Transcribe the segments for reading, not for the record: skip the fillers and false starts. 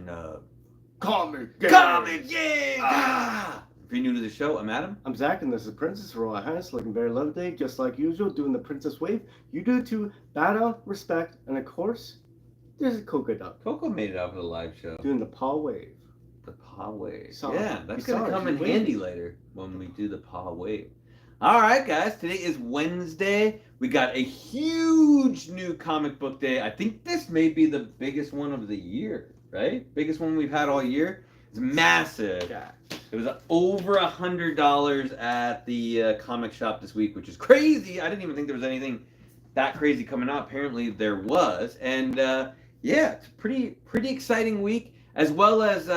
edition of ComicGains. ComicGains! If you're new to the show, I'm Adam. I'm Zach, and this is Princess Royal Highness, looking very lovely, just like usual, doing the Princess Wave. You do it to bow down, respect, and of course, there's a Coco Duck. Coco made it out for the live show. Doing the paw wave. The paw wave. Saw yeah, it. that's You going saw to it. come in You handy waved. later when we do the paw wave. All right, guys, today is Wednesday. We got a huge new comic book day. I think this may be the biggest one of the year, right? Biggest one we've had all year. It's massive. Yeah. It was over $100 at the comic shop this week, which is crazy. I didn't even think there was anything that crazy coming out. Apparently there was. And yeah, it's a pretty exciting week, as well as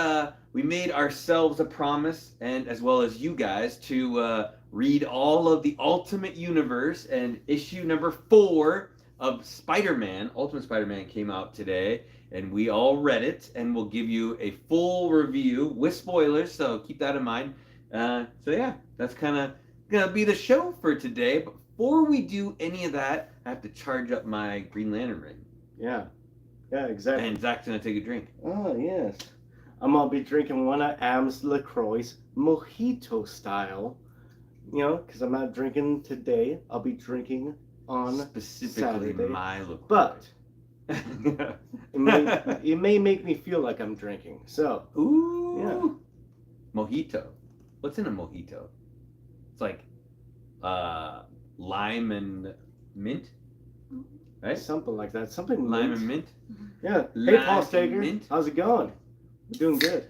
we made ourselves a promise, and as well as you guys, to read all of the Ultimate Universe, and issue number 4 of SpiderMan, Ultimate Spider-Man, came out today, and we all read it, and we'll give you a full review with spoilers, so keep that in mind. So yeah, that's kind of gonna be the show for today. But before we do any of that, I have to charge up my Green Lantern ring. Yeah, exactly. And Zach's gonna take a drink. Oh, yes. I'm going to be drinking one of Am's LaCroix, mojito style. You know, because I'm not drinking today. I'll be drinking on Specifically Saturday. my look. But it may make me feel like I'm drinking. So, Ooh. Yeah. Mojito. What's in a mojito? It's like lime and mint, right? something like that. Something Lime mint. and mint. Yeah. Lime Hey, Paul and Steger. mint. How's it going? We're doing good.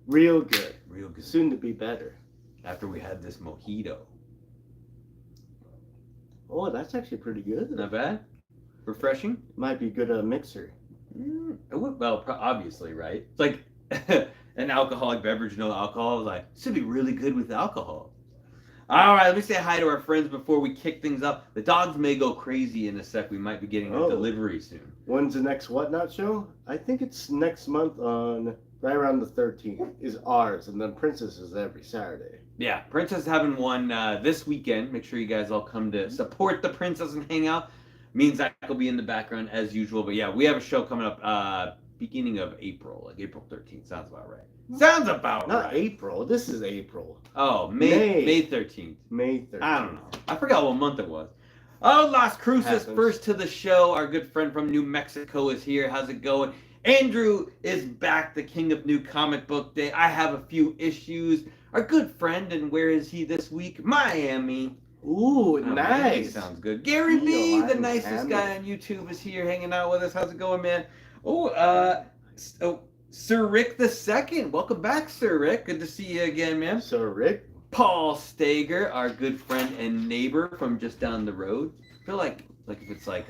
Real good. Real good. Soon to be better. After we had this mojito. Oh, that's actually pretty good. Not bad. Refreshing. Might be good at a mixer. Well, obviously, right? It's like an alcoholic beverage, no alcohol. I was like, this would be really good with alcohol. All right, let me say hi to our friends before we kick things up. The dogs may go crazy in a sec. We might be getting a delivery soon. When's the next Whatnot show? I think it's next month on right around the 13th is ours, and then Princess is every Saturday. Yeah, Princess having one this weekend. Make sure you guys all come to support the Princess and hang out. Me and Zach will be in the background as usual. But yeah, we have a show coming up beginning of April, like April 13th. Sounds about right. Sounds about Not right. April. This is April. Oh, May 13th. May 13th. I don't know. I forgot what month it was. Oh, Las Cruces, Happens. first to the show. Our good friend from New Mexico is here. How's it going? Andrew is back, the king of New Comic Book Day. I have a few issues. Our good friend, and where is he this week? Miami. Ooh, Oh, nice. Miami sounds good. Gary B, the Miami. nicest guy on YouTube, is here hanging out with us. How's it going, man? Oh, Sir Rick II. Welcome back, Sir Rick. Good to see you again, man. So, Rick, Paul Steger, our good friend and neighbor from just down the road. I feel like if it's like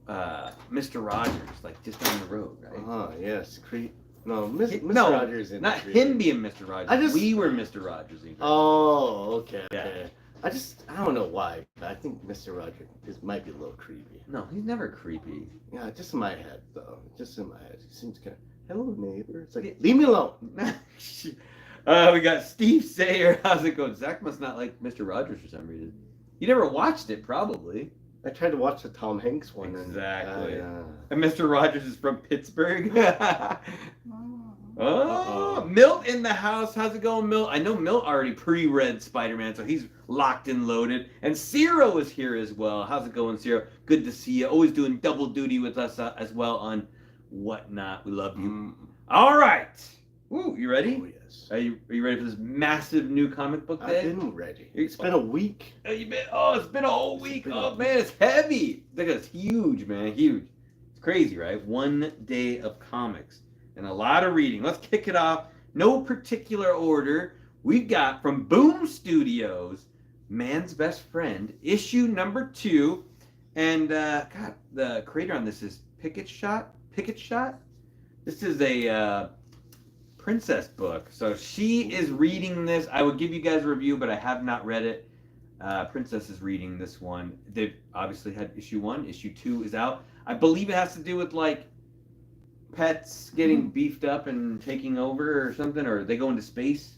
Mr. Rogers, like just down the road, right? yes, No, Mr. No, Rogers in not the him being Mr. Rogers. We were Mr. Rogers. Oh, okay. Yeah. Okay. I don't know why, but I think Mr. Rogers might be a little creepy. No, he's never creepy. Yeah, just in my head, though. Just in my head. He seems kind of, hello, neighbor. It's like, leave me alone. We got Steve Sayer. How's it going? Zach must not like Mr. Rogers for some reason. You never watched it, probably. I tried to watch the Tom Hanks one. Exactly. And Mr. Rogers is from Pittsburgh. Milt in the house. How's it going, Milt? I know Milt already pre-read Spider-Man, so he's locked and loaded. And Ciro is here as well. How's it going, Ciro? Good to see you. Always doing double duty with us as well on Whatnot. We love you. All right. Ooh, you ready? Oh, yes. Are you ready for this massive new comic book day? I've been ready. It's been a week. It's been a whole week. Oh, man, it's heavy. Look at it. It's huge, man. Huge. It's crazy, right? One day of comics and a lot of reading. Let's kick it off. No particular order. We've got from Boom Studios, Man's Best Friend, issue number 2. And, God, the creator on this is Picket Shot. This is a Princess book. So she is reading this. I will give you guys a review, but I have not read it. Princess is reading this one. They've obviously had issue 1. Issue 2 is out. I believe it has to do with, like, pets getting beefed up and taking over or something, or they go into space,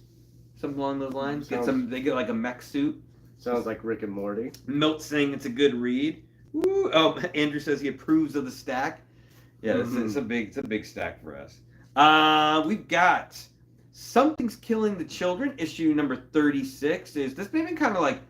something along those lines. They get like a mech suit. Sounds like Rick and Morty. Milt saying it's a good read. Woo. Oh, Andrew says he approves of the stack. Yeah, it's a big stack for us. We've got Something's Killing the Children, issue number 36. Is this maybe kind of like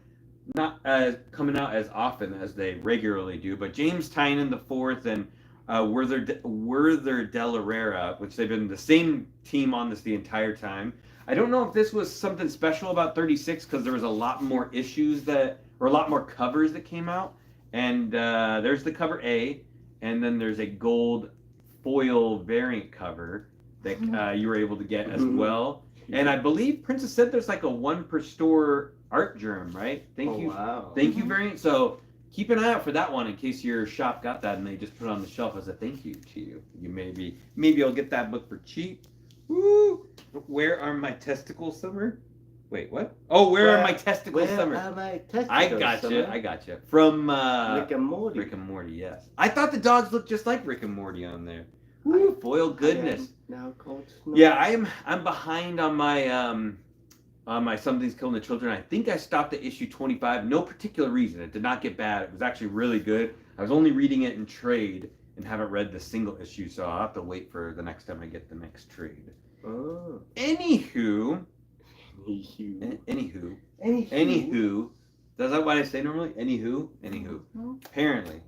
not coming out as often as they regularly do, but James Tynion the fourth and Werther Delarera, which they've been the same team on this the entire time. I don't know if this was something special about 36 because there was a lot more issues a lot more covers that came out. And there's the cover A, and then there's a gold foil variant cover that you were able to get as well. And I believe Princess said there's like a 1 per store art germ, right? Thank you. Wow. Thank you variant. So keep an eye out for that one in case your shop got that and they just put it on the shelf as a thank you to you. You maybe I'll get that book for cheap. Woo! Where are my testicles, Summer? Wait, what? Oh, where are my testicles, Summer? Where are my testicles, I got you. From Rick and Morty. Rick and Morty, yes. I thought the dogs looked just like Rick and Morty on there. Woo, foil goodness. Now called Snow. Yeah, I'm behind on my Something's Killing the Children. I think I stopped at issue 25. No particular reason. It did not get bad. It was actually really good. I was only reading it in trade and haven't read the single issue, so I'll have to wait for the next time I get the next trade. Oh. Anywho. Is that what I say normally? Anywho. Apparently,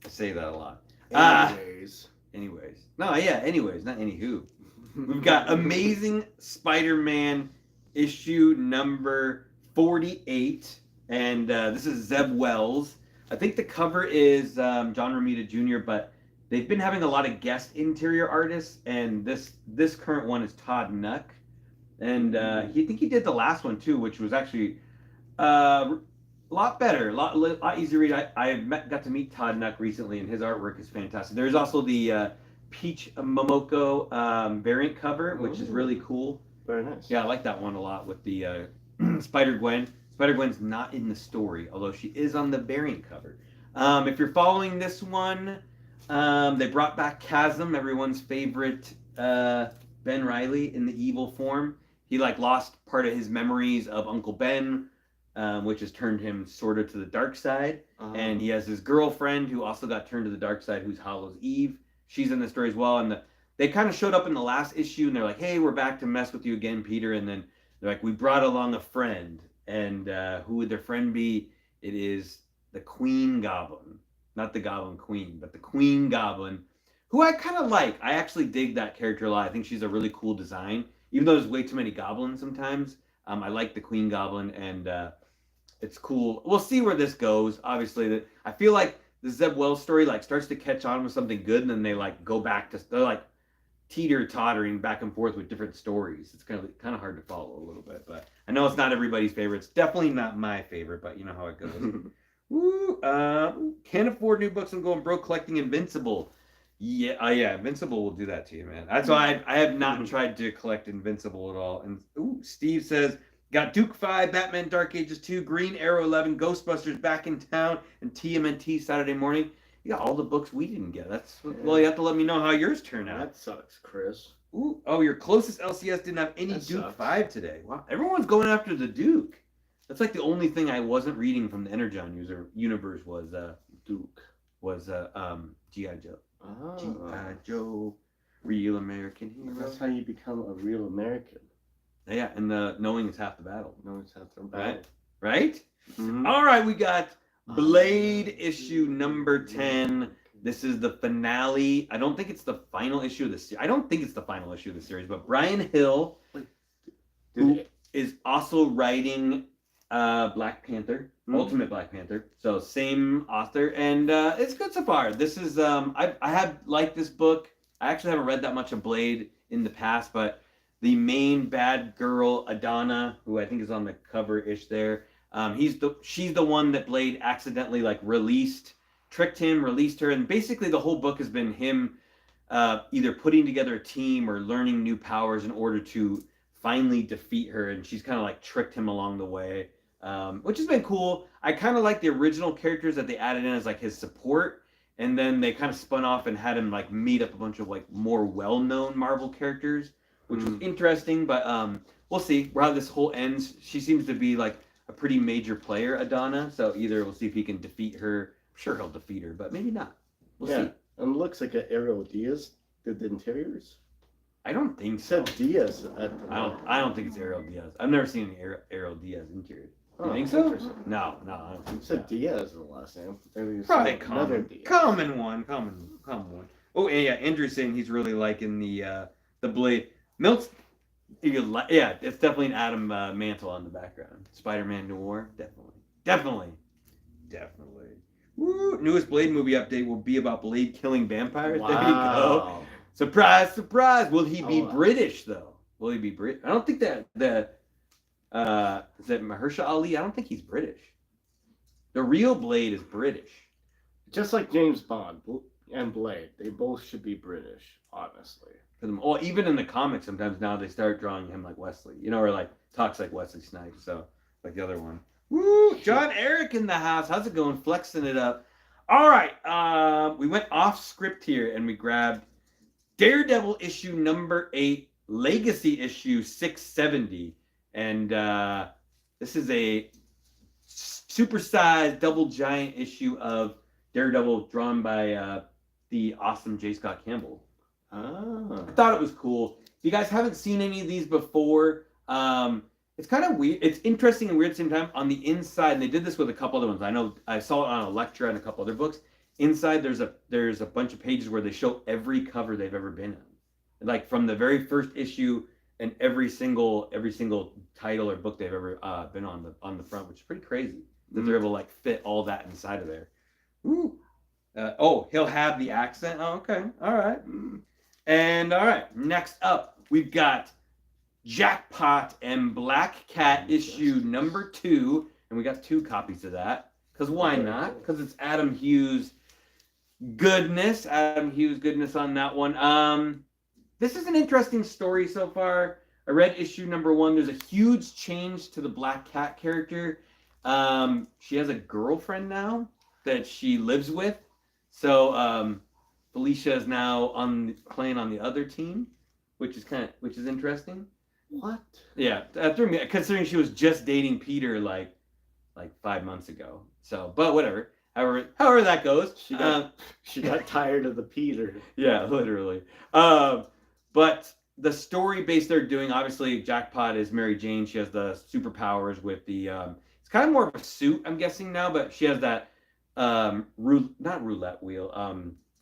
I say that a lot. Anyways. No, yeah, anyways, not anywho. We've got Amazing Spider-Man issue number 48, and this is Zeb Wells. I think the cover is John Romita Jr., but they've been having a lot of guest interior artists, and this current one is Todd Nuck. And I think he did the last one too, which was actually a lot better, a lot easier to read. I got to meet Todd Nuck recently, and his artwork is fantastic. There's also the Peach Momoko variant cover, which is really cool. Very nice. Yeah, I like that one a lot with the Spider-Gwen. Spider-Gwen's not in the story, although she is on the variant cover. If you're following this one, they brought back Chasm, everyone's favorite Ben Reilly in the evil form. He lost part of his memories of Uncle Ben, which has turned him sort of to the dark side. And he has his girlfriend who also got turned to the dark side, who's Hallows Eve. She's in the story as well. And they kind of showed up in the last issue, and they're like, "Hey, we're back to mess with you again, Peter." And then they're like, "We brought along a friend." And who would their friend be? It is the Queen Goblin. Not the Goblin Queen, but the Queen Goblin, who I kind of like. I actually dig that character a lot. I think she's a really cool design. Even though there's way too many goblins sometimes, I like the Queen Goblin, and it's cool. We'll see where this goes. Obviously, I feel like the Zeb Wells story starts to catch on with something good, and then they go back to they're teeter-tottering back and forth with different stories. It's kind of hard to follow a little bit, but I know it's not everybody's favorite. It's definitely not my favorite, but you know how it goes. Woo! Can't afford new books. I'm going broke collecting Invincible. Yeah, Invincible will do that to you, man. That's why I have not tried to collect Invincible at all. And Steve says, got Duke 5, Batman Dark Ages 2, Green Arrow 11, Ghostbusters back in town, and TMNT Saturday morning. You got all the books we didn't get. Well, you have to let me know how yours turn out. That sucks, Chris. Your closest LCS didn't have any Duke 5 today. Wow, everyone's going after the Duke. That's the only thing I wasn't reading from the Energon universe was Duke. Was G.I. Joe. Oh. G.I. Joe, real American hero. That's how you become a real American. Yeah, and knowing is half the battle. Knowing is half the battle. Right? Mm-hmm. All right, we got Blade issue number 10. This is the finale. I don't think it's the final issue of the series. I don't think it's the final issue of the series, but Brian Hill, who is also writing Black Panther, Ultimate Black Panther. So same author, and it's good so far. This is I have liked this book. I actually haven't read that much of Blade in the past, but the main bad girl Adana, who I think is on the cover-ish there, she's the one that Blade accidentally tricked him, released her, and basically the whole book has been him either putting together a team or learning new powers in order to finally defeat her, and she's kind of tricked him along the way. Which has been cool. I kind of like the original characters that they added in as his support, and then they kind of spun off and had him meet up a bunch of more well-known Marvel characters, which was interesting. But we'll see how this whole ends. She seems to be a pretty major player, Adana. So either we'll see if he can defeat her. I'm sure he'll defeat her, but maybe not. We'll see. And looks like an Ariel Diaz did the interiors. I don't think It so. said Diaz at the I don't think it's Ariel Diaz. I've never seen any Ariel Diaz interior. You Oh, think so? interesting. No, I don't think It so. said Diaz is the last name. Maybe it's Probably another common. Diaz. Common one. Oh, and yeah, Andrew's saying he's really liking the blade. Milt's, yeah, it's definitely an Adam Mantle on the background. SpiderMan Noir, definitely. Woo! Newest Blade movie update will be about Blade killing vampires. Wow. There you go. Surprise, surprise. Will he be Oh, wow. British though? Will he be Brit? I don't think that is that Mahershala Ali? I don't think he's British. The real Blade is British. Just like James Bond and Blade, they both should be British, honestly. Well, even in the comics, sometimes now they start drawing him like Wesley, or like talks like Wesley Snipes. So like the other one. Woo! John Eric in the house. How's it going? Flexing it up. All right. We went off script here and we grabbed Daredevil issue number 8, Legacy issue 670, and this is a supersized double giant issue of Daredevil drawn by the awesome J. Scott Campbell. Ah. I thought it was cool. If you guys haven't seen any of these before, it's kind of weird. It's interesting and weird at the same time. On the inside, and they did this with a couple other ones. I know I saw it on Elektra and a couple other books. Inside, there's a bunch of pages where they show every cover they've ever been in, like from the very first issue and every single title or book they've ever been on the front, which is pretty crazy that they're able to like fit all that inside of there. Ooh. He'll have the accent. Oh, okay. All right. And all right, next up, we've got Jackpot and Black Cat issue number 2, and we got 2 copies of that. Because why not? Because it's Adam Hughes goodness on that one. This is an interesting story so far. I read issue number 1. There's a huge change to the Black Cat character. She has a girlfriend now that she lives with. So Felicia is now playing on the other team, which is interesting. What? Yeah, threw me, considering she was just dating Peter like 5 months ago. So, but whatever. However that goes. She got tired of the Peter. Yeah, literally. But the story base they're doing, obviously, Jackpot is Mary Jane. She has the superpowers with the. It's kind of more of a suit, I'm guessing now, but she has that not roulette wheel.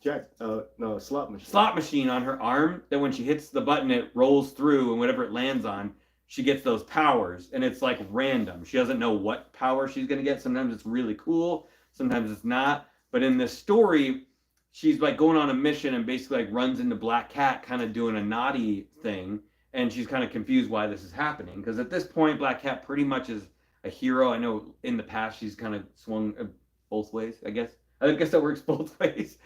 Slot machine. Slot machine on her arm that when she hits the button, it rolls through, and whatever it lands on, she gets those powers, and it's like random. She doesn't know what power she's gonna get. Sometimes it's really cool, sometimes it's not. But in this story, she's like going on a mission and basically like runs into Black Cat, kind of doing a naughty thing, and she's kind of confused why this is happening. Because at this point, Black Cat pretty much is a hero. I know in the past she's kind of swung both ways. I guess that works both ways.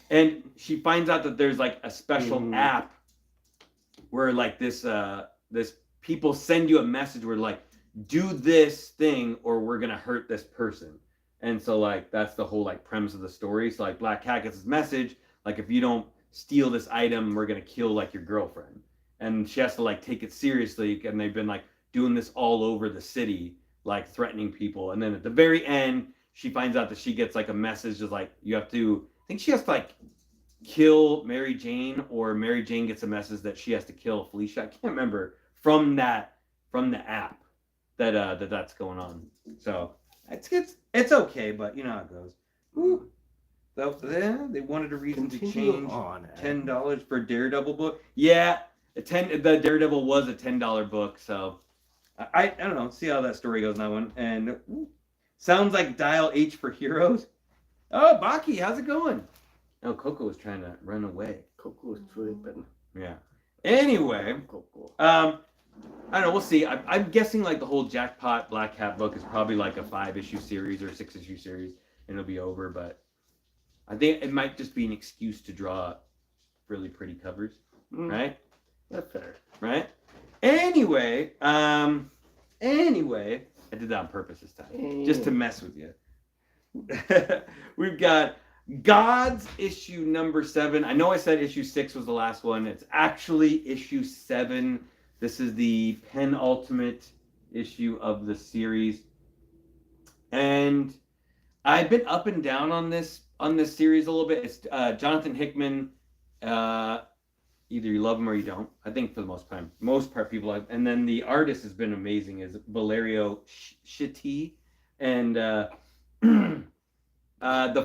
And she finds out that there's like a special app where like this people send you a message where like, do this thing or we're gonna hurt this person. And so like that's the whole like premise of the story. So like Black Cat gets this message, like if you don't steal this item, we're gonna kill like your girlfriend. And she has to like take it seriously, and they've been like doing this all over the city, like threatening people. And then at the very end, she finds out that she gets like a message of like, you have to, I think she has to like kill Mary Jane, or Mary Jane gets a message that she has to kill Felicia. I can't remember from the app that's going on. So it's okay, but you know how it goes. Ooh. So they wanted a reason to change $10 for Daredevil book. Yeah, the Daredevil was a $10 book, so I don't know. See how that story goes in that one. And sounds like Dial H for Heroes. Oh, Baki, how's it going? Oh, Coco was trying to run away. Coco was sleeping. Yeah. Anyway, Coco. I don't know. We'll see. I'm guessing like the whole Jackpot Black Cat book is probably like a 5-issue series or 6-issue series, and it'll be over. But I think it might just be an excuse to draw really pretty covers, right? That's fair. Right? Anyway, I did that on purpose this time, just to mess with you. We've got Gods issue number 7. I know I said issue 6 was the last one. It's actually issue 7. This is the penultimate issue of the series. And I've been up and down on this on this series a little bit. It's Jonathan Hickman. Either you love him or you don't. I think for the most part people like. And then the artist has been amazing. Is Valerio Schiti, and the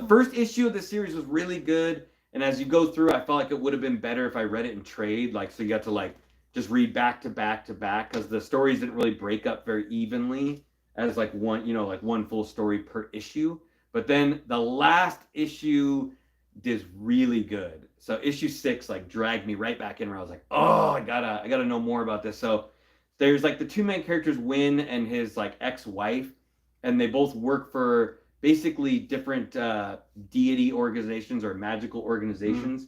first issue of the series was really good. And as you go through, I felt like it would have been better if I read it in trade. Like, so you got to like just read back to back to back because the stories didn't really break up very evenly as like one, like one full story per issue. But then the last issue is really good. So issue 6 like dragged me right back in where I was like, oh, I gotta know more about this. So there's like the two main characters, Wynn and his like ex-wife, and they both work for basically different deity organizations or magical organizations.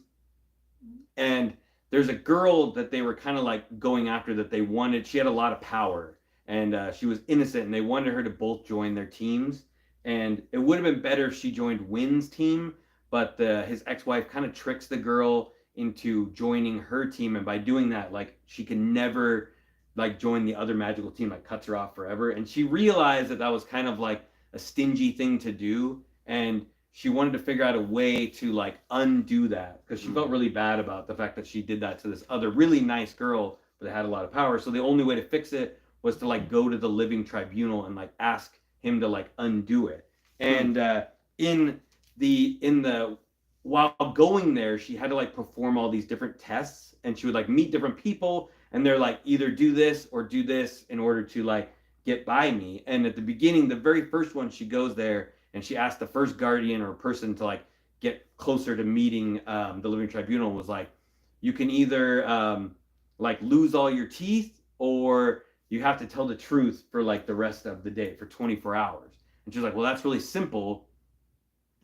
And there's a girl that they were kind of like going after that they wanted. She had a lot of power and she was innocent, and they wanted her to both join their teams. And it would have been better if she joined Wynn's team, but his ex-wife kind of tricks the girl into joining her team, and by doing that, like, she can never like join the other magical team, like cuts her off forever. And she realized that was kind of like a stingy thing to do, and she wanted to figure out a way to like undo that because she felt really bad about the fact that she did that to this other really nice girl but that had a lot of power. So the only way to fix it was to like go to the living tribunal and like ask him to like undo it. And in the while going there, she had to like perform all these different tests, and she would like meet different people, and they're like, either do this or do this in order to like get by me. And at the beginning, the very first one, she goes there and she asked the first guardian or person to like get closer to meeting the living tribunal, was like, you can either like lose all your teeth, or you have to tell the truth for like the rest of the day for 24 hours. And she's like, well, that's really simple.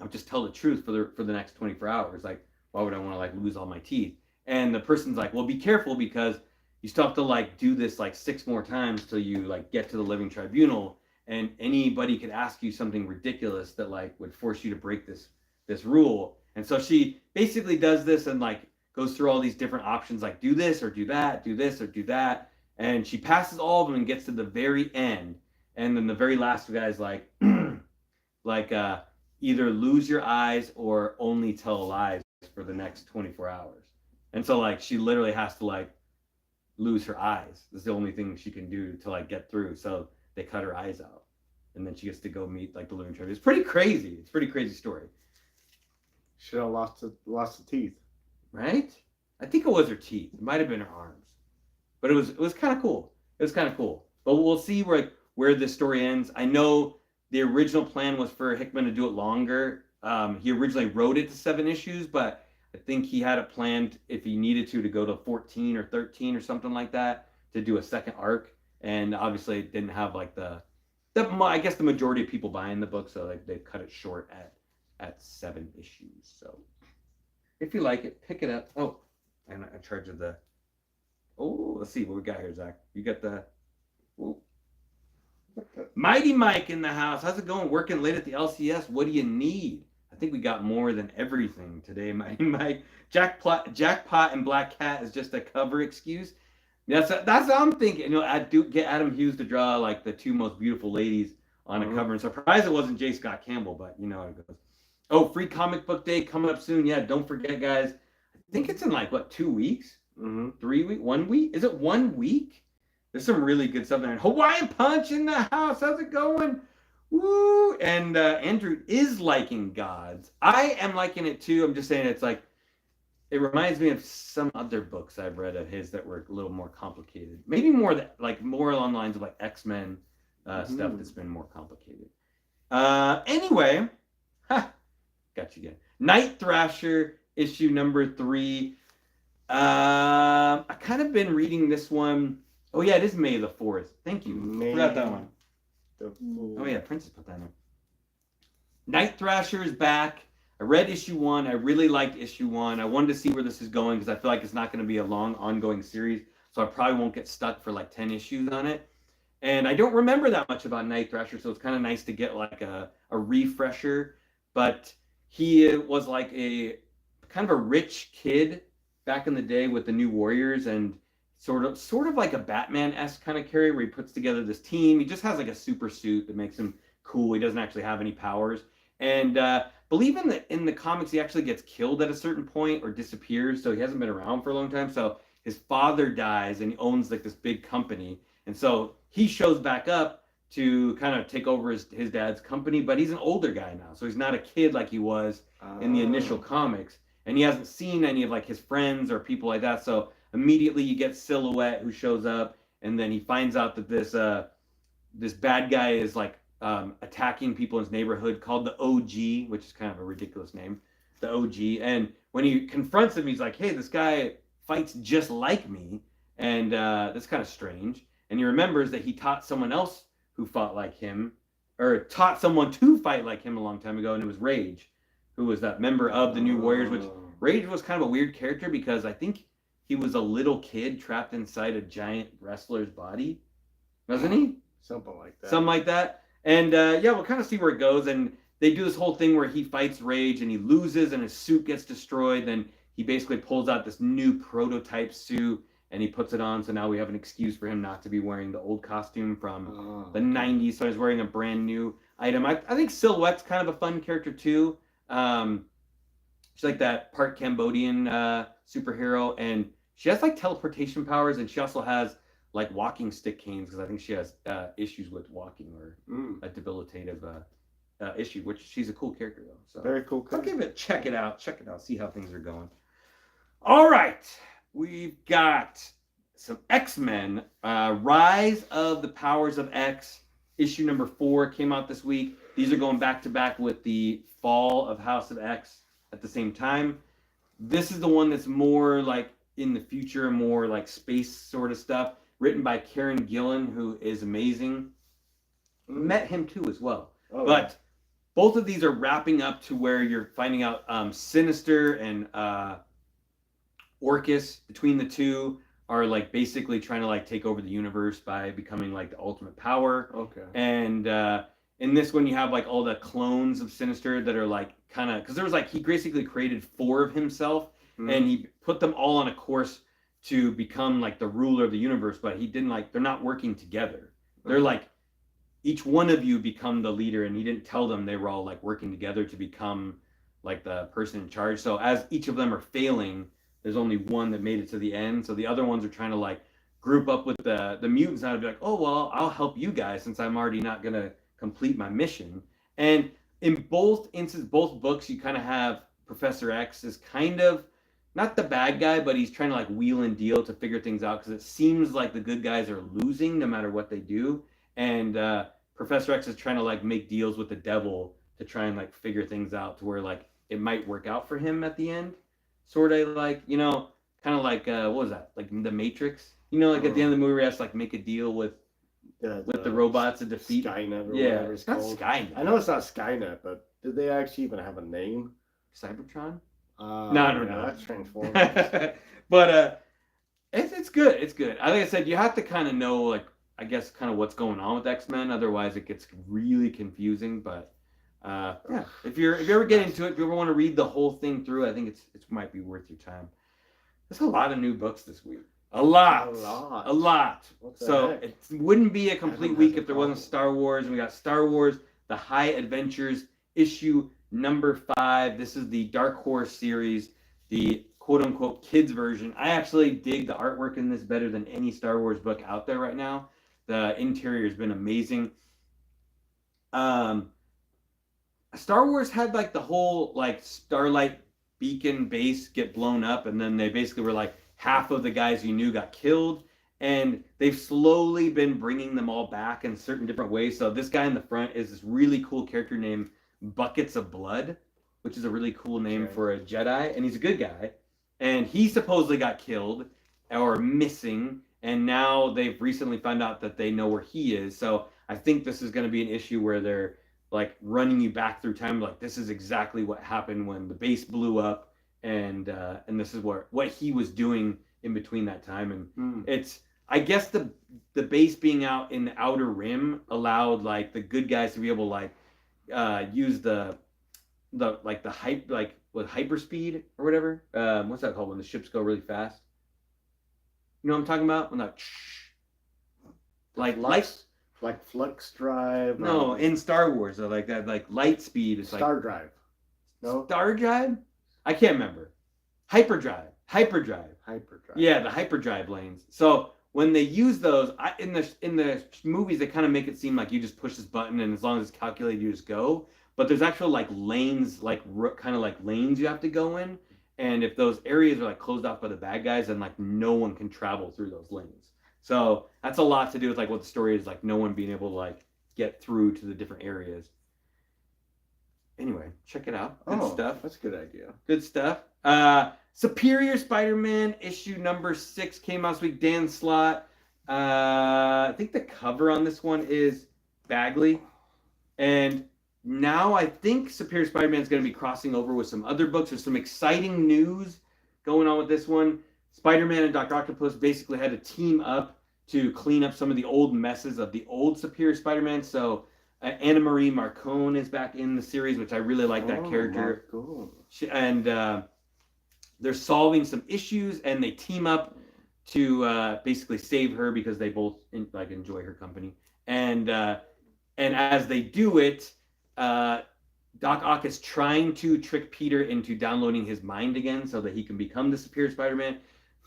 I'll just tell the truth for the next 24 hours. Like, why would I want to like lose all my teeth? And the person's like, well, be careful, because you still have to like do this like 6 more times till you like get to the living tribunal, and anybody could ask you something ridiculous that like would force you to break this rule. And so she basically does this and like goes through all these different options, like do this or do that, do this or do that, and she passes all of them and gets to the very end. And then the very last guy's like like either lose your eyes or only tell lies for the next 24 hours. And so like she literally has to like lose her eyes. That's the only thing she can do to like get through. So they cut her eyes out, and then she gets to go meet like the living tribunal. It's pretty crazy. It's a pretty crazy story. Should have lost the teeth, right? I think it was her teeth. It might have been her arms, but it was kind of cool. It was kind of cool. But we'll see where this story ends. I know the original plan was for Hickman to do it longer. He originally wrote it to 7 issues, but I think he had it planned, if he needed to go to 14 or 13 or something like that, to do a second arc. And obviously it didn't have like I guess the majority of people buying the book, so like they cut it short at 7 issues. So if you like it, pick it up. Oh, I'm in charge of the. Oh, let's see what we got here, Zach. You got the. Oh. Mighty Mike in the house. How's it going? Working late at the LCS. What do you need? I think we got more than everything today, Mighty Mike. Jackpot and Black Cat is just a cover excuse. That's what I'm thinking. Get Adam Hughes to draw like the 2 most beautiful ladies on a cover. And surprised it wasn't J. Scott Campbell, but you know how it goes. Oh, free comic book day coming up soon. Yeah, don't forget, guys. I think it's in like 2 weeks? 3 weeks? 1 week? Is it 1 week? There's some really good stuff there. Hawaiian Punch in the house. How's it going? Woo! And Andrew is liking Gods. I am liking it too. I'm just saying it's like, it reminds me of some other books I've read of his that were a little more complicated. Maybe more along the lines of like X-Men stuff that's been more complicated. Anyway, got you again. Night Thrasher issue number 3. I kind of been reading this one. Oh yeah, it is May the 4th. Thank you. Forgot that one. Oh yeah, Princess put that in. Night Thrasher is back. I read issue 1. I really liked issue 1. I wanted to see where this is going because I feel like it's not going to be a long ongoing series, so I probably won't get stuck for like 10 issues on it. And I don't remember that much about Night Thrasher, so it's kind of nice to get like a refresher. But he was like a kind of a rich kid back in the day with the New Warriors, and sort of like a Batman-esque kind of character where he puts together this team. He just has like a super suit that makes him cool. He doesn't actually have any powers. And believe in the comics he actually gets killed at a certain point or disappears, so he hasn't been around for a long time. So his father dies and he owns like this big company, and so he shows back up to kind of take over his dad's company, but he's an older guy now, so he's not a kid like he was in the initial comics, and he hasn't seen any of like his friends or people like that. So immediately you get Silhouette who shows up, and then he finds out that this bad guy is like attacking people in his neighborhood called the OG, which is kind of a ridiculous name, the OG. And when he confronts him, he's like, hey, this guy fights just like me, and that's kind of strange. And he remembers that he taught someone else who fought like him, or taught someone to fight like him a long time ago, and it was Rage, who was that member of the New Warriors, which Rage was kind of a weird character because I think he was a little kid trapped inside a giant wrestler's body, wasn't he? Something like that. Something like that. And yeah, we'll kind of see where it goes. And they do this whole thing where he fights Rage and he loses and his suit gets destroyed. Then he basically pulls out this new prototype suit and he puts it on. So now we have an excuse for him not to be wearing the old costume from the 90s. So he's wearing a brand new item. I think Silhouette's kind of a fun character too. She's like that part Cambodian superhero, and she has like teleportation powers, and she also has like walking stick canes because I think she has issues with walking or a debilitative issue, which she's a cool character though. So very cool character. I'll give it, check it out, see how things are going. All right, we've got some X-Men, Rise of the Powers of X, issue number 4 came out this week. These are going back to back with the Fall of House of X at the same time. This is the one that's more like in the future, more like space sort of stuff, written by Karen Gillan, who is amazing. Met him too as well. Oh. But both of these are wrapping up to where you're finding out Sinister and Orcus, between the two, are like basically trying to like take over the universe by becoming like the ultimate power. Okay. And in this one you have like all the clones of Sinister that are like kind of, because there was like, he basically created 4 of himself, and he put them all on a course to become like the ruler of the universe, but he didn't like, they're not working together. They're like, each one of you become the leader, and he didn't tell them they were all like working together to become like the person in charge. So as each of them are failing, there's only one that made it to the end. So the other ones are trying to like group up with the mutants now to be like, oh, well, I'll help you guys since I'm already not going to complete my mission. And in both instances, both books, you kind of have Professor X is kind of not the bad guy, but he's trying to like wheel and deal to figure things out, because it seems like the good guys are losing no matter what they do. And Professor X is trying to like make deals with the devil to try and like figure things out to where like it might work out for him at the end. Sort of like, you know, kind of like, what was that? Like the Matrix? You know, like at the end of the movie, he has to like make a deal with the robots to defeat Skynet or whatever it's not called. Skynet. I know it's not Skynet, but did they actually even have a name? Cybertron? No, that's Transformers. But it's good. It's good. Like I said, you have to kind of know, like, I guess, kind of what's going on with X-Men. Otherwise, it gets really confusing. But yeah, if you ever get into it, if you ever want to read the whole thing through, I think it might be worth your time. There's a lot of new books this week. A lot. So it wouldn't be a complete week if there wasn't Star Wars. And we got Star Wars: The High Adventures, issue number 5. This is the Dark Horse series, the quote-unquote kids version. I actually dig the artwork in this better than any Star Wars book out there right now. The interior has been amazing. Star Wars had like the whole like Starlight Beacon base get blown up, and then they basically were like, half of the guys you knew got killed, and they've slowly been bringing them all back in certain different ways. So this guy in the front is this really cool character named Buckets of Blood, which is a really cool name for a Jedi, and he's a good guy, and he supposedly got killed or missing, and now they've recently found out that they know where he is. So I think this is going to be an issue where they're like running you back through time, like this is exactly what happened when the base blew up, and this is what he was doing in between that time. And it's, I guess the base being out in the Outer Rim allowed like the good guys to be able to like use the hype, like with hyperspeed or whatever. What's that called when the ships go really fast? You know what I'm talking about? When that like flux drive. No, in Star Wars, like that, like light speed is Star like drive. No. Star Drive? I can't remember. Hyperdrive. Hyperdrive. Hyperdrive. Yeah, the hyperdrive lanes. So when they use those, in the movies, they kind of make it seem like you just push this button and as long as it's calculated, you just go. But there's actual like lanes, like kind of like lanes you have to go in. And if those areas are like closed off by the bad guys, then like no one can travel through those lanes. So that's a lot to do with like what the story is, like no one being able to like get through to the different areas. Anyway, check it out. Good stuff. That's a good idea. Good stuff. Superior Spider-Man issue number 6 came out this week. Dan Slott. I think the cover on this one is Bagley. And now I think Superior Spider-Man is going to be crossing over with some other books. There's some exciting news going on with this one. Spider-Man and Dr. Octopus basically had to team up to clean up some of the old messes of the old Superior Spider-Man. So Anna Marie Marcone is back in the series, which I really like that character. And they're solving some issues, and they team up to basically save her because they both enjoy her company. And as they do it, Doc Ock is trying to trick Peter into downloading his mind again so that he can become the Superior Spider-Man.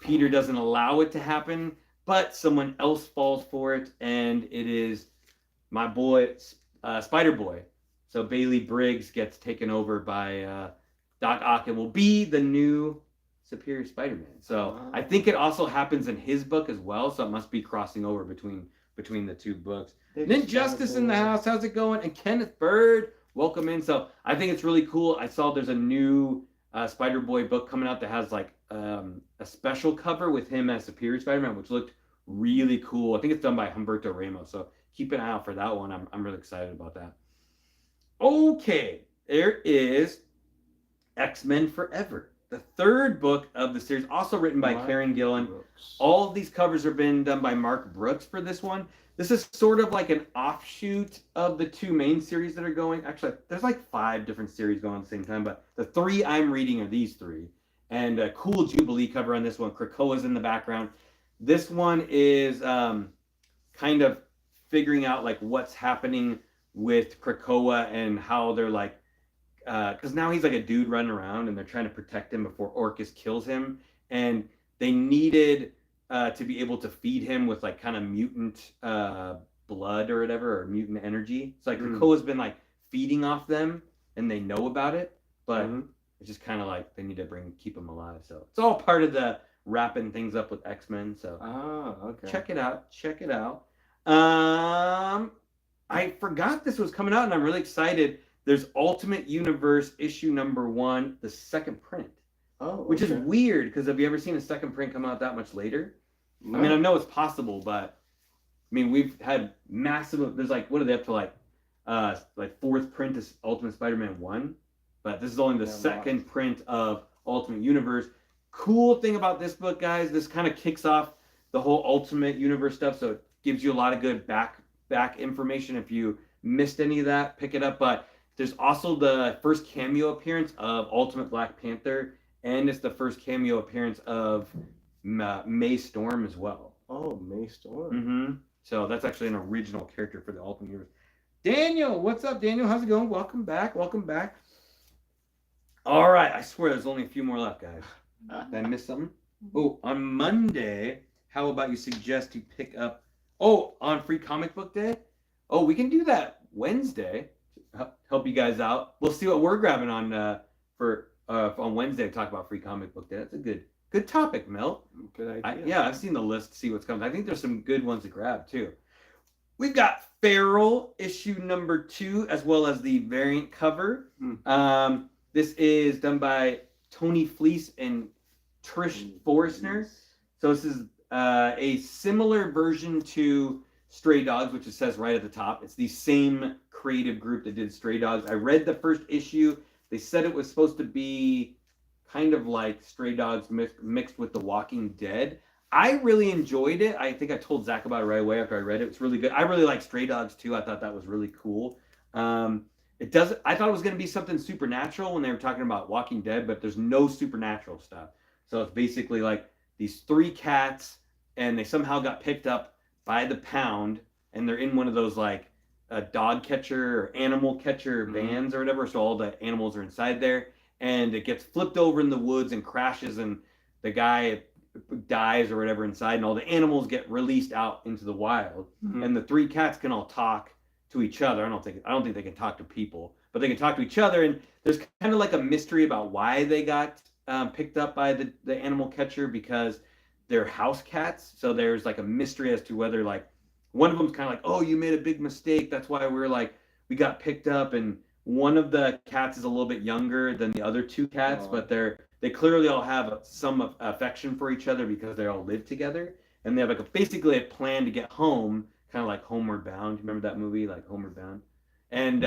Peter doesn't allow it to happen, but someone else falls for it, and it is my boy, Spider-Boy. So Bailey Briggs gets taken over by Doc Ock and will be the new Superior Spider-Man. So I think it also happens in his book as well, so it must be crossing over between the two books. Then Justice in the house, how's it going? And Kenneth Bird, welcome in. So I think it's really cool. I saw there's a new Spider-Boy book coming out that has like a special cover with him as Superior Spider-Man, which looked really cool. I think it's done by Humberto Ramos, so keep an eye out for that one. I'm really excited about that. Okay, there is X-Men Forever, the third book of the series, also written by Karen Gillan. All of these covers have been done by Mark Brooks for this one. This is sort of like an offshoot of the 2 main series that are going. Actually, there's like 5 different series going at the same time, but the 3 I'm reading are these 3. And a cool Jubilee cover on this one. Krakoa's in the background. This one is kind of figuring out like what's happening with Krakoa and how they're like, because now he's like a dude running around and they're trying to protect him before Orcus kills him, and they needed to be able to feed him with like kind of mutant blood or whatever, or mutant energy. So like Krakoa's been like feeding off them and they know about it, but it's just kind of like they need to keep him alive. So it's all part of the wrapping things up with X-Men. So okay. Check it out. I forgot this was coming out and I'm really excited. There's Ultimate Universe issue number 1, the second print. Which is weird, because have you ever seen a second print come out that much later? No. I mean, I know it's possible, but I mean, we've had massive. There's like, what are they up to, like 4th print is Ultimate Spider-Man 1, but this is only the second print of Ultimate Universe. Cool thing about this book, guys, this kind of kicks off the whole Ultimate Universe stuff, so it gives you a lot of good back information. If you missed any of that, pick it up. But there's also the first cameo appearance of Ultimate Black Panther, and it's the first cameo appearance of May Storm as well. Oh, May Storm. So that's actually an original character for the Ultimate Universe. Daniel, what's up, Daniel? How's it going? Welcome back. All right, I swear there's only a few more left, guys. Did I miss something? Oh, on Monday, how about you suggest you pick up... Oh, on Free Comic Book Day? Oh, we can do that Wednesday. Help you guys out. We'll see what we're grabbing on on Wednesday to talk about Free Comic Book Day. That's a good topic, Mel. Good idea. I've seen the list to see what's coming. I think there's some good ones to grab too. We've got Feral issue number 2, as well as the variant cover. This is done by Tony Fleece and Trish Forstner. So this is a similar version to Stray Dogs, which it says right at the top. It's the same creative group that did Stray Dogs. I read the first issue. They said it was supposed to be kind of like Stray Dogs mixed with The Walking Dead. I really enjoyed it. I think I told Zach about it right away after I read it. It's really good. I really like Stray Dogs too. I thought that was really cool. I thought it was going to be something supernatural when they were talking about Walking Dead, but there's no supernatural stuff. So it's basically like these 3 cats, and they somehow got picked up by the pound, and they're in one of those like dog catcher or animal catcher vans or whatever. So all the animals are inside there, and it gets flipped over in the woods and crashes, and the guy dies or whatever inside, and all the animals get released out into the wild, and the three cats can all talk to each other. I don't think they can talk to people, but they can talk to each other. And there's kind of like a mystery about why they got picked up by the animal catcher, because they're house cats. So there's like a mystery as to whether like one of them's kind of like, oh, you made a big mistake, that's why we got picked up. And one of the cats is a little bit younger than the other two cats, but they clearly all have some affection for each other because they all live together, and they have like basically a plan to get home, kind of like Homeward Bound. You remember that movie, like Homeward Bound? And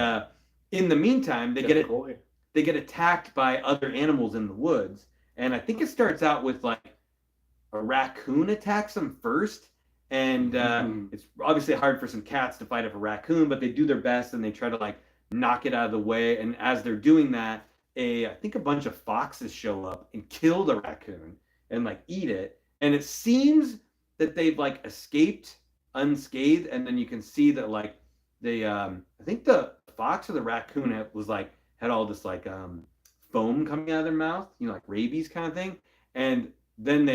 in the meantime, they get attacked by other animals in the woods. And I think it starts out with like a raccoon attacks them first. And it's obviously hard for some cats to fight up a raccoon, but they do their best and they try to like knock it out of the way. And as they're doing that, I think a bunch of foxes show up and kill the raccoon and like eat it. And it seems that they've like escaped unscathed. And then you can see that like they, I think the fox or the raccoon had all this like foam coming out of their mouth, like rabies kind of thing. And then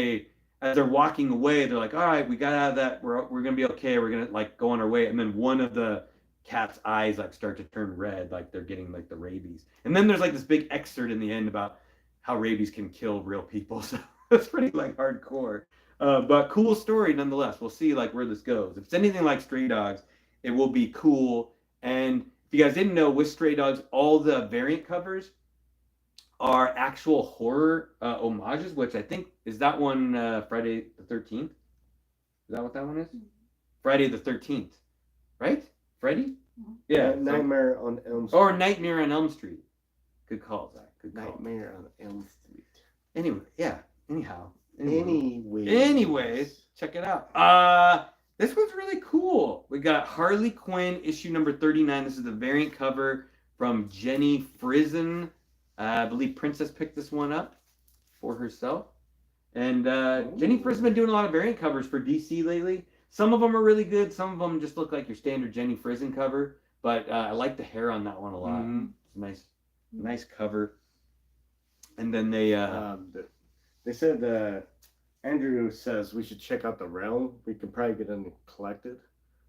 as they're walking away, they're like, all right, we got out of that. We're going to be okay. We're going to like go on our way. And then one of the cat's eyes like start to turn red, like they're getting like the rabies. And then there's like this big excerpt in the end about how rabies can kill real people. So it's pretty like hardcore, but cool story nonetheless. We'll see like where this goes. If it's anything like Stray Dogs, it will be cool. And if you guys didn't know, with Stray Dogs, all the variant covers are actual horror homages, which I think is that one Friday the 13th. Is that what that one is? Friday the 13th, right? Freddy? Yeah. Nightmare on Elm Street. Or Nightmare on Elm Street. Good call, Zach. Good call. Nightmare on Elm Street. Anyway, yeah. Anyhow. Anyways, check it out. This one's really cool. We got Harley Quinn issue number 39. This is the variant cover from Jenny Frison. I believe Princess picked this one up for herself. And Jenny Frison's been doing a lot of variant covers for DC lately. Some of them are really good. Some of them just look like your standard Jenny Frison cover. But I like the hair on that one a lot. It's a nice cover. And then they said Andrew says we should check out the Realm. We can probably get them collected.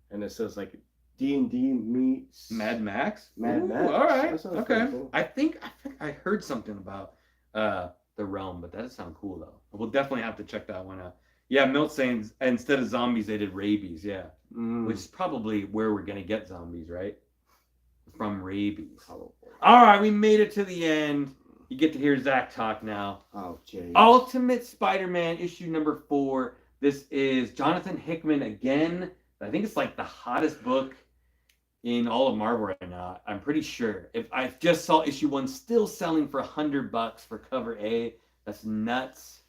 And it says like D&D meets Mad Max. Mad Max. All right. Okay. Cool. I think I heard something about the Realm, but that does sound cool though. We'll definitely have to check that one out. Yeah, Milt's saying instead of zombies, they did rabies. Yeah, which is probably where we're gonna get zombies, right? From rabies. Probably. All right, we made it to the end. You get to hear Zach talk now. Oh, jeez. Ultimate Spider-Man issue number 4. This is Jonathan Hickman again. I think it's like the hottest book in all of Marvel right now. I'm pretty sure. If I just saw issue 1 still selling for $100 for cover A, that's nuts.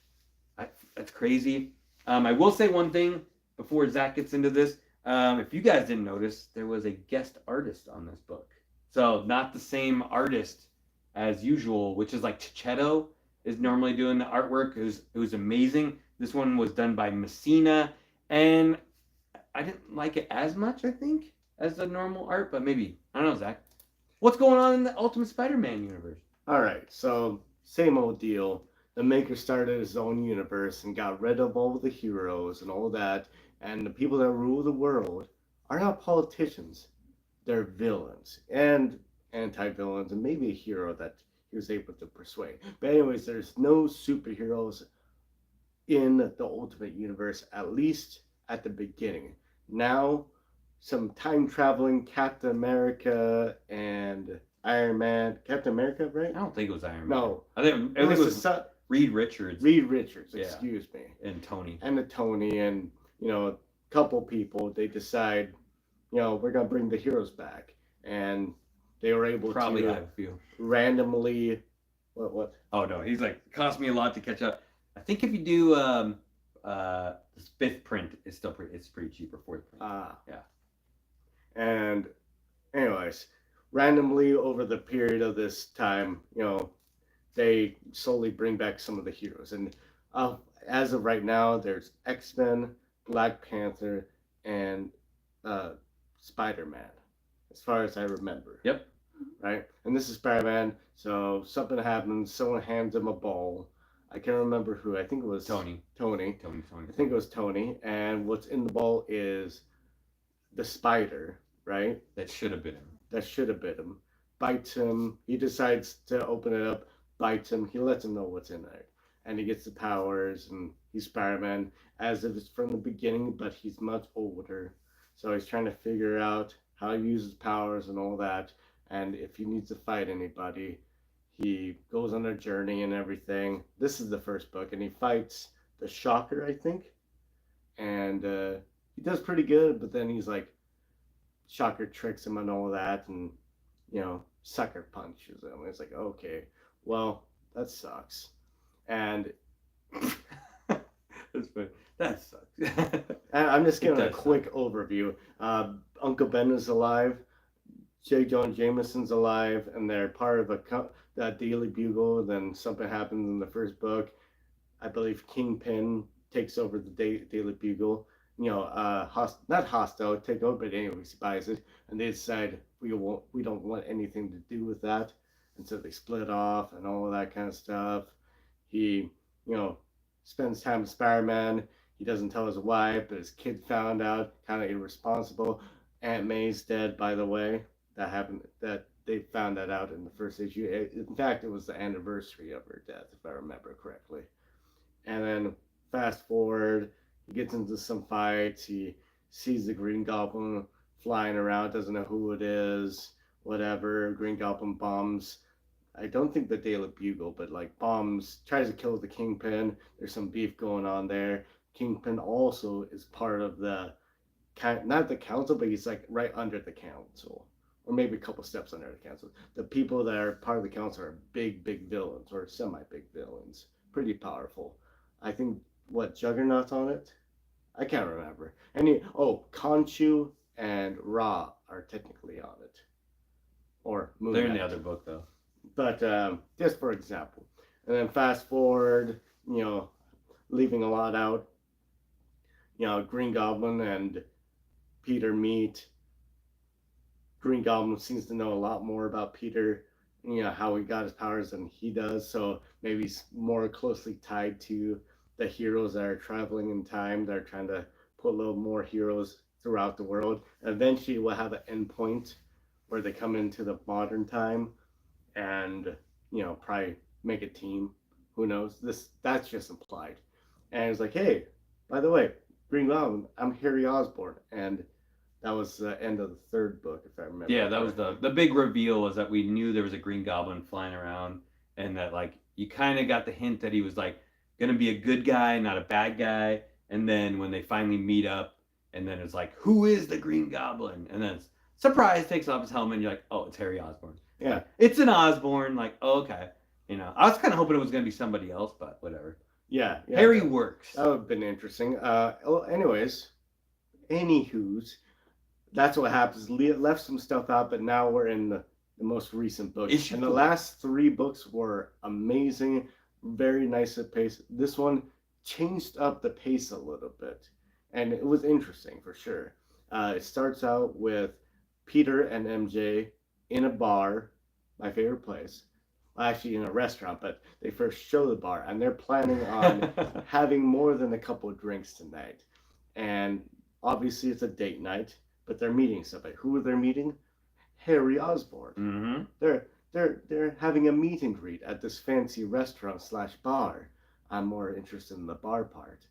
That's crazy. I will say one thing before Zach gets into this. If you guys didn't notice, there was a guest artist on this book. So not the same artist as usual, which is like Chichetto is normally doing the artwork. It was amazing. This one was done by Messina, and I didn't like it as much, I think, as the normal art, but maybe. I don't know, Zach. What's going on in the Ultimate Spider-Man universe? All right, so same old deal. The maker started his own universe and got rid of all the heroes and all that. And the people that rule the world are not politicians. They're villains and anti-villains and maybe a hero that he was able to persuade. But anyways, there's no superheroes in the Ultimate Universe, at least at the beginning. Now, some time-traveling Captain America and Iron Man. Captain America, right? I don't think it was Iron Man. No. I think it was Reed Richards. Reed Richards, Yeah. excuse me. And Tony. And Tony and, a couple people, they decide, we're going to bring the heroes back. And they were able Probably to have a few. randomly, what? Oh, no. He's like, it cost me a lot to catch up. I think if you do this 5th print, it's pretty cheap, or 4th print. Yeah. And anyways, randomly over the period of this time, they slowly bring back some of the heroes. And as of right now, there's X-Men, Black Panther, and Spider-Man. as far as I remember. Yep. Right? And this is Spider-Man, so something happens, someone hands him a ball. I can't remember who, I think it was Tony. Tony. Tony. I think it was Tony, and what's in the ball is the spider, right? That should have been him. That should have bit him. Bites him, he decides to open it up, bites him, he lets him know what's in there. And he gets the powers, and he's Spider-Man as if it's from the beginning, but he's much older. So he's trying to figure out how to use his powers and all that. And if he needs to fight anybody, he goes on a journey and everything. This is the first book, and he fights the Shocker, I think. And he does pretty good, but then he's like, Shocker tricks him and all that, and, sucker punches him. It's like, okay, well, that sucks. And that sucks. and I'm just giving a quick overview. Uncle Ben is alive. J. Jonah Jameson's alive, and they're part of a Daily Bugle. Then something happens in the first book. I believe Kingpin takes over the Daily Bugle. Not hostile, take over, but anyways, he buys it, and they decide we don't want anything to do with that, and so they split off and all of that kind of stuff. He, spends time with Spider-Man. He doesn't tell his wife, but his kid found out, kind of irresponsible. Aunt May's dead, by the way. That happened. That they found that out in the first issue. In fact, it was the anniversary of her death, if I remember correctly. And then fast forward, he gets into some fights. He sees the Green Goblin flying around, doesn't know who it is, whatever. Green Goblin bombs, I don't think the Daily Bugle, but like bombs, tries to kill the Kingpin. There's some beef going on there. Kingpin also is part of not the council, but he's like right under the council. Or maybe a couple steps under the council. The people that are part of the council are big villains, or semi-big villains. Pretty powerful. I think, Juggernaut's on it? I can't remember. Khonshu and Ra are technically on it. Or Moon They're in Knight. the other book, though. But just for example. And then fast forward, leaving a lot out. Green Goblin and Peter meet. Green Goblin seems to know a lot more about Peter, how he got his powers than he does. So maybe he's more closely tied to the heroes that are traveling in time. They're trying to put a little more heroes throughout the world. Eventually we'll have an endpoint where they come into the modern time and, probably make a team. Who knows? That's just implied. And it's like, hey, by the way, Green Goblin, I'm Harry Osborne. And that was the end of the third book, if I remember. Yeah, that was the big reveal, was that we knew there was a Green Goblin flying around, and that like you kind of got the hint that he was like gonna be a good guy, not a bad guy. And then when they finally meet up, and then it's like, who is the Green Goblin? And then surprise, takes off his helmet, and you're like, oh, it's Harry Osborne. Yeah, it's an Osborne. Like, oh, okay, I was kind of hoping it was gonna be somebody else, but whatever. Yeah, Harry works. That would have been interesting. Anyways, anywho's. That's what happens. Left some stuff out, but now we're in the most recent book. And the last 3 books were amazing, very nice at pace. This one changed up the pace a little bit, and it was interesting for sure. It starts out with Peter and MJ in a bar, my favorite place. Well, actually in a restaurant, but they first show the bar, and they're planning on having more than a couple of drinks tonight. And obviously it's a date night. But they're meeting somebody. Who are they meeting? Harry Osborne. Mm-hmm. They're having a meet and greet at this fancy restaurant / bar. I'm more interested in the bar part.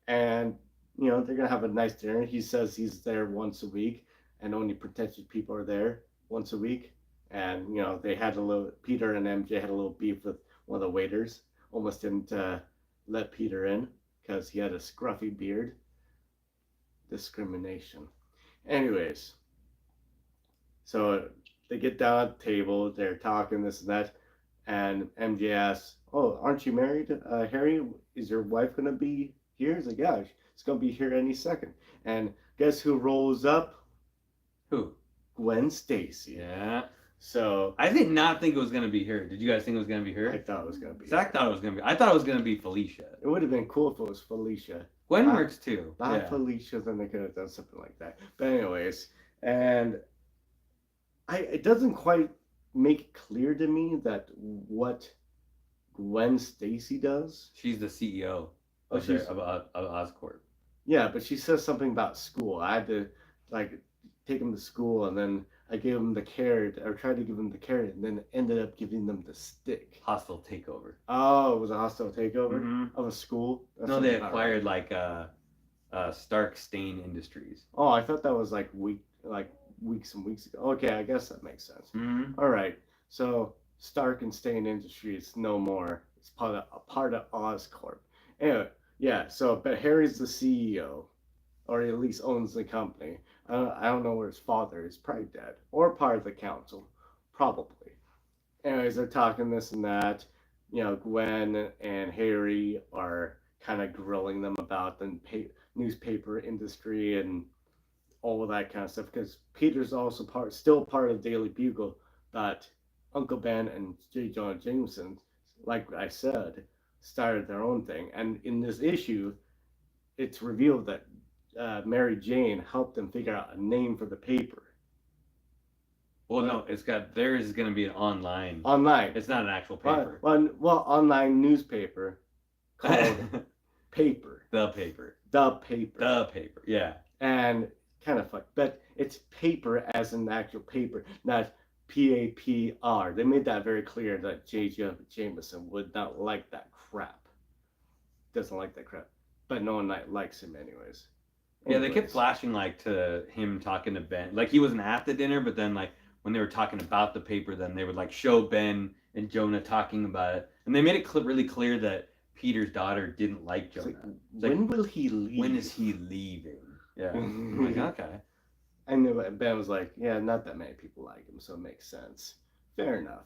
And they're gonna have a nice dinner. He says he's there once a week, and only protected people are there once a week. And they had Peter and MJ had a little beef with one of the waiters. Almost didn't let Peter in because he had a scruffy beard. Discrimination. Anyways, so they get down at the table, they're talking this and that, and MJ asks, oh, aren't you married, Harry? Is your wife gonna be here? He's like, yeah, it's gonna be here any second. And guess who rolls up? Who? Gwen Stacy. Yeah. So I did not think it was gonna be her. Did you guys think it was gonna be her? I thought it was gonna be Zach thought it was gonna be. I thought it was gonna be Felicia. It would have been cool if it was Felicia. Gwen works too. Not Felicia, then they could have done something like that. But anyways, And it doesn't quite make it clear to me that what Gwen Stacy does. She's the CEO Oh, of she's of Oscorp. yeah, but she says something about school. I had to like take him to school, and then I gave him the carrot, or tried to give him the carrot, and then ended up giving them the stick. Hostile takeover. Oh, it was a hostile takeover Mhm. of a school. That No, sounds they about acquired right. like Stark Stain Industries. Oh, I thought that was like weeks and weeks ago. Okay, I guess that makes sense. Mm-hmm. All right, so Stark and Stain Industries no more. It's part of Oscorp. Anyway, yeah. So, but Harry's the CEO, or at least owns the company. I don't know where his father is. Probably dead, or part of the council, probably. Anyways, they're talking this and that. You know, Gwen and Harry are kind of grilling them about the newspaper industry and all of that kind of stuff, because Peter's also still part of Daily Bugle, but Uncle Ben and J. Jonah Jameson, like I said, started their own thing. And in this issue, it's revealed that Mary Jane helped them figure out a name for the paper. Well, no, theirs is going to be an online. Online. It's not an actual paper. Well, online newspaper called Paper. The paper. The Paper. The paper. Yeah. And kind of fun, but it's paper as an actual paper, not PAPR. They made that very clear that J.J. Jameson would not like that crap. Doesn't like that crap, but no one likes him anyways. Yeah, they kept flashing like to him talking to Ben, like he wasn't at the dinner, but then like when they were talking about the paper, then they would like show Ben and Jonah talking about it, and they made it really clear that Peter's daughter didn't like Jonah. When will he leave? When is he leaving? Yeah. I'm like, okay. And Ben was like, yeah, not that many people like him, so it makes sense. Fair enough.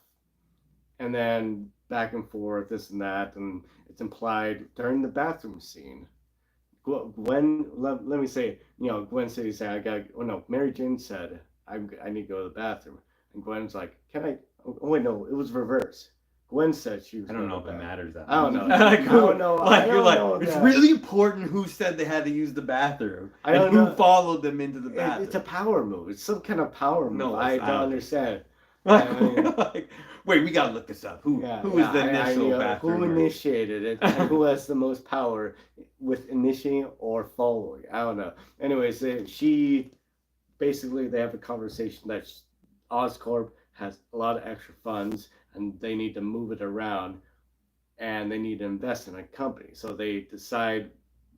And then back and forth, this and that, and it's implied during the bathroom scene. Gwen, let me say, you know, Gwen said, Mary Jane said, I need to go to the bathroom. And Gwen's like, can I? Oh, wait, no, it was reverse. Gwen said she was. I don't know if it matters that much. I don't know. I don't know. Like, you're like, it's really important who said they had to use the bathroom and who followed them into the bathroom. It's a power move. It's some kind of power move. No, I don't understand. Like, wait, we gotta look this up. Who was the initial bathroom? Who initiated it and who has the most power with initiating or following? I don't know. Anyways, they have a conversation that Oscorp has a lot of extra funds and they need to move it around and they need to invest in a company. So they decide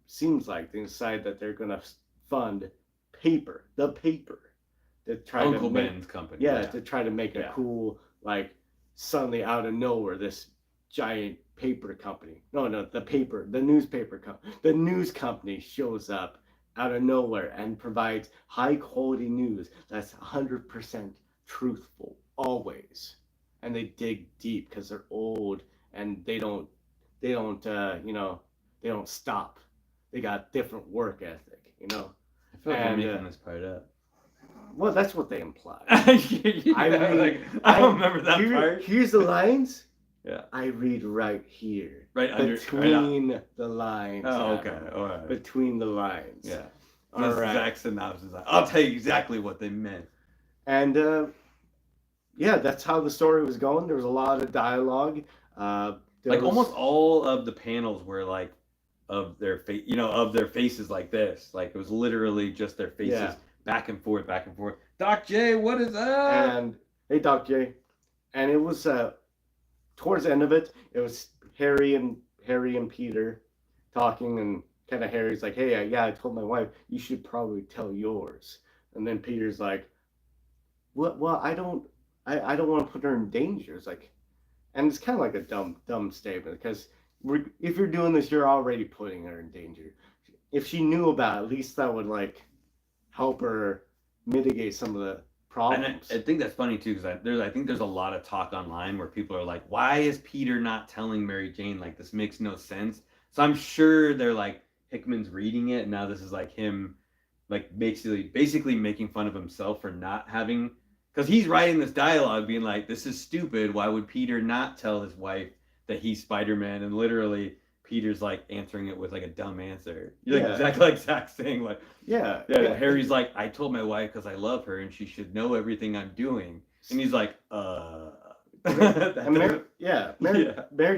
that they're going to fund the paper. To try Uncle to make, Ben's company. Yeah, to try to make a cool, like, suddenly out of nowhere, this giant paper company. No, the newspaper company. The news company shows up out of nowhere and provides high quality news that's 100% truthful, always. And they dig deep because they're old and they don't stop. They got different work ethic, you know. I feel like I'm making this part up. Well, that's what they imply. I don't remember that part. Here's the lines. Yeah. I read right here. Right between the lines. Oh, okay. All right. Between the lines. Yeah. All right. Exact synopsis. I'll tell you exactly what they meant. And yeah, that's how the story was going. There was a lot of dialogue. Almost all of the panels were like of their face, of their faces like this. Like it was literally just their faces. Yeah. Back and forth. Doc J, what is that? And hey, Doc J, and it was towards the end of it. It was Harry and Peter talking, and kind of Harry's like, "Hey, I told my wife you should probably tell yours." And then Peter's like, "What? Well, I don't want to put her in danger." It's like, and it's kind of like a dumb statement because if you're doing this, you're already putting her in danger. If she knew about it, at least that would like help her mitigate some of the problems. And I think that's funny too, because I think there's a lot of talk online where people are like, why is Peter not telling Mary Jane? Like, this makes no sense. So I'm sure they're like, Hickman's reading it, and now this is like him, like basically making fun of himself for not having, because he's writing this dialogue being like, this is stupid. Why would Peter not tell his wife that he's Spider-Man? And literally Peter's like answering it with like a dumb answer. You're like exactly like Zach saying like yeah. Harry's like, I told my wife because I love her and she should know everything I'm doing, and he's like Mary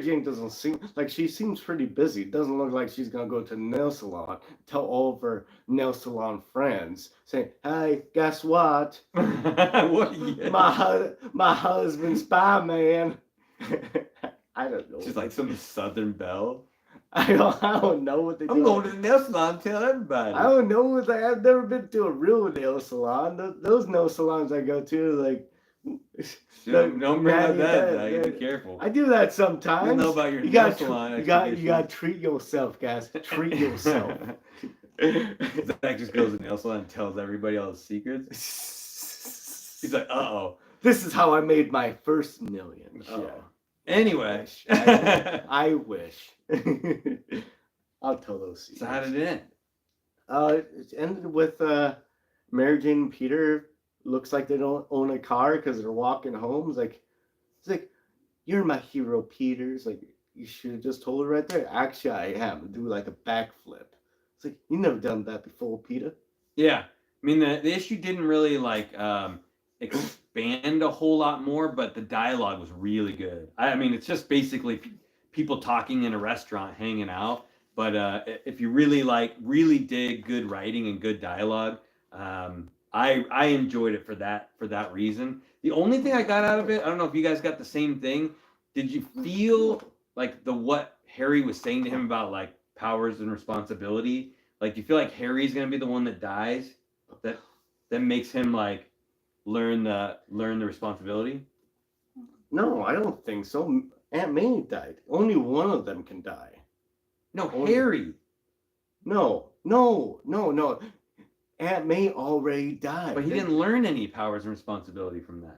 Jane doesn't seem like she seems pretty busy. Doesn't look like she's gonna go to the nail salon, tell all of her nail salon friends, saying, "Hey, guess what? My husband's Spider-Man." I don't know. She's like some Southern belle. I don't know what they do. I'm going to the nail salon and tell everybody. I don't know what I've never been to a real nail salon. Those nail salons I go to, like. Don't bring up that. You be careful. I do that sometimes. You know about your nail salon. You gotta treat yourself, guys. Treat yourself. Zach just goes to the nail salon and tells everybody all his secrets. He's like, "Uh-oh. This is how I made my first million." Yeah. Anyway, I wish. I'll tell those secrets. So how did it end? It ended with Mary Jane and Peter. Looks like they don't own a car because they're walking home. It's like, "You're my hero, Peter." It's like, you should have just told her right there. Actually, I am. Do like a backflip. It's like, you never done that before, Peter. Yeah, I mean the issue didn't really like expand a whole lot more, but the dialogue was really good. I mean, it's just basically people talking in a restaurant, hanging out. But if you really dig good writing and good dialogue, I enjoyed it for that reason. The only thing I got out of it, I don't know if you guys got the same thing. Did you feel like what Harry was saying to him about like powers and responsibility? Like, do you feel like Harry's gonna be the one that dies? That makes him like learn the responsibility? No, I don't think so. Aunt May died. Only one of them can die. No, Harry. No. Aunt May already died. But he didn't learn any powers and responsibility from that.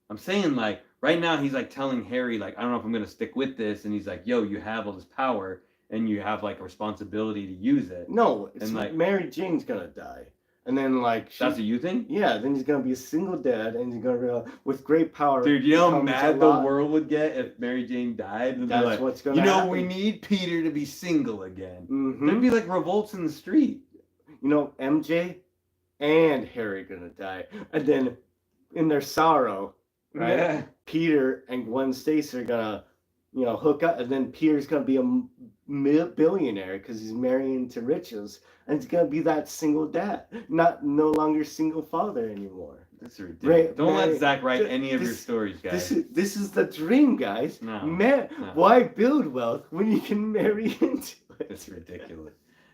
I'm saying, like, right now he's like telling Harry, like, I don't know if I'm gonna stick with this, and he's like, yo, you have all this power and you have like a responsibility to use it. No, it's like Mary Jane's gonna die. And then like that's what you think? Yeah, then he's gonna be a single dad and he's gonna with great power. Dude, you know how mad the world would get if Mary Jane died? And that's like, what's gonna happen. We need Peter to be single again. Mm-hmm. There'd be like revolts in the street. You know, MJ and Harry gonna die. And then in their sorrow, right? Yeah. Peter and Gwen Stacy are gonna, hook up, and then Peter's gonna be a billionaire because he's marrying to riches, and it's gonna be that single dad, no longer single father anymore. That's ridiculous. Don't let Zach write any of your stories, guys. This is the dream, guys. No. Why build wealth when you can marry into it? It's ridiculous.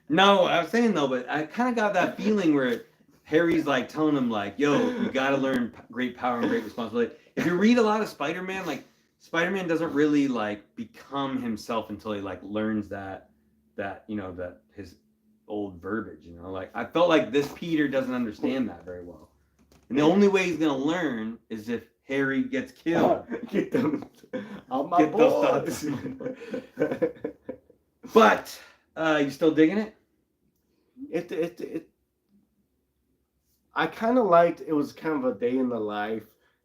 No, I was saying though, but I kind of got that feeling where Harry's like telling him like, yo, you got to learn great power and great responsibility. If you read a lot of Spider-Man, like Spider-Man doesn't really like become himself until he like learns that his old verbiage, like I felt like this Peter doesn't understand that very well. And the only way he's going to learn is if Harry gets killed. Get them on my boys. But you still digging it? It I kind of liked it. Was kind of a day in the life,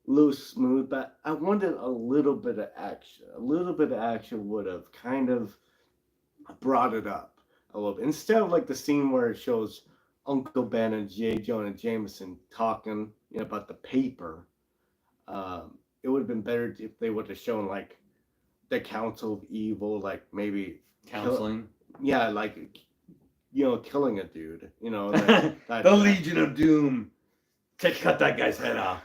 a little smooth, but I wanted a little bit of action. A little bit of action would have kind of brought it up a little bit. Instead of like the scene where it shows Uncle Ben and J. Jonah Jameson talking about the paper, it would have been better if they would have shown like the Council of Evil, like maybe counseling. Like killing a dude. The Legion of Doom. Cut that guy's head off.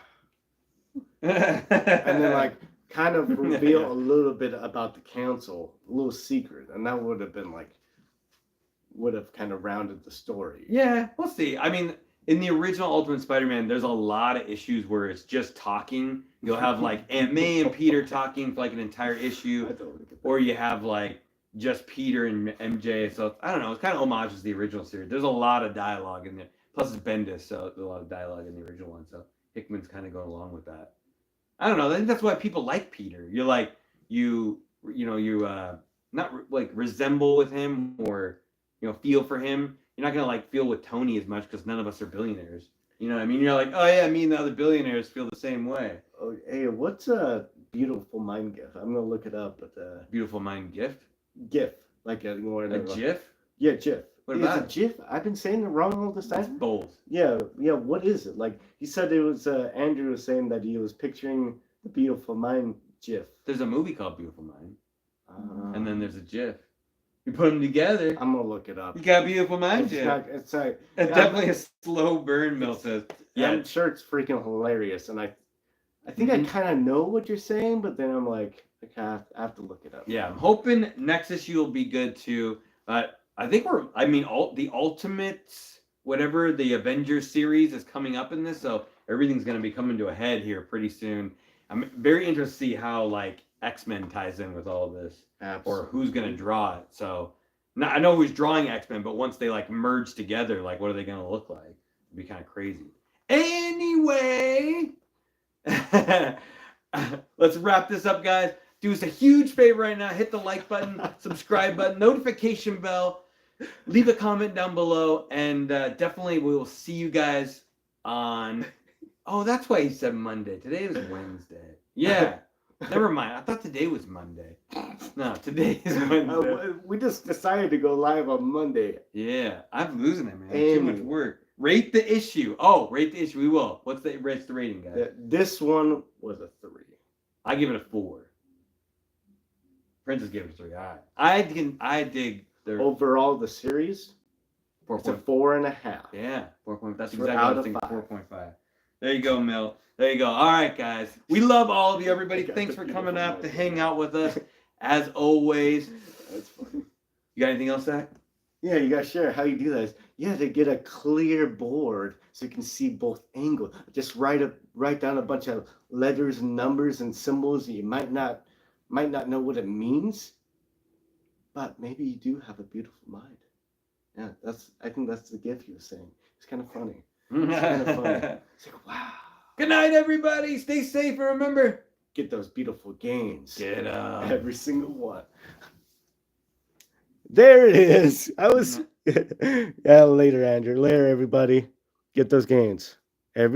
And then like kind of reveal a little bit about the council, a little secret, and that would have kind of rounded the story. Yeah, we'll see. I mean, in the original Ultimate Spider-Man, there's a lot of issues where it's just talking. You'll have like Aunt May and Peter talking for like an entire issue, or you have like just Peter and MJ. So I don't know. It's kind of homages to the original series. There's a lot of dialogue in there. Plus it's Bendis, so there's a lot of dialogue in the original one. So Hickman's kind of going along with that. I don't know. I think that's why people like Peter. You're like you not like resemble with him or feel for him. You're not gonna like feel with Tony as much because none of us are billionaires. You know what I mean? You're like, oh yeah, me and the other billionaires feel the same way. Oh, hey, what's a beautiful mind gift? I'm gonna look it up. But beautiful mind gift. GIF, like a A GIF? Yeah, GIF. What Is about it it? GIF? I've been saying it wrong all this It's time. both. Yeah. What is it? Like he said, it was Andrew was saying that he was picturing the Beautiful Mind GIF. There's a movie called Beautiful Mind, and then Um, there's a GIF. You put them together. I'm gonna look it up. You got Beautiful Mind It's GIF. not. It's not. It's definitely a slow burn. Mill says. Yeah, Yeah. I'm sure it's freaking hilarious, and I think I kind of know what you're saying, but then I'm like, I have to look it up. Yeah, I'm hoping next issue will be good too. But I think the Ultimates, whatever the Avengers series is coming up in this, so everything's going to be coming to a head here pretty soon. I'm very interested to see how like X-Men ties in with all of this, Absolutely. or who's going to draw it. So, I know who's drawing X-Men, but once they like merge together, like what are they going to look like? It'd be kind of crazy. Anyway, let's wrap this up, guys. Do us a huge favor right now. Hit the like button, subscribe button, notification bell. Leave a comment down below. And definitely we will see you guys on... Oh, that's why he said Monday. Today is Wednesday. Yeah. Never mind. I thought today was Monday. No, today is Wednesday. We just decided to go live on Monday. Yeah. I'm losing it, man. Too much work. Rate the issue. Oh, rate the issue. We will. What's the rating, guys? This one was a 3. I give it a 4. Princess gave it a 3. All right. I dig their overall the series. 4. It's a 4.5. Yeah, 4. That's So exactly out what I of think. 5. 4.5. There you go, Mill. There you go. All right, guys. We love all of you, everybody. I got Thanks the for coming Beautiful out to Mind. hang out with us, as always. That's funny. You got anything else, Zach? Yeah, you gotta share how you do that. Yeah, to get a clear board so you can see both angles. Just write down a bunch of letters and numbers and symbols that you might not know what it means, but maybe you do have a beautiful mind. Yeah, I think that's the gift you were saying. It's kind of funny. It's kind of funny. It's like, wow. Good night, everybody. Stay safe, and remember, Get those beautiful gains. get up. Every single one. There it is. I was. Yeah, later, Andrew. Later, everybody. Get those gains.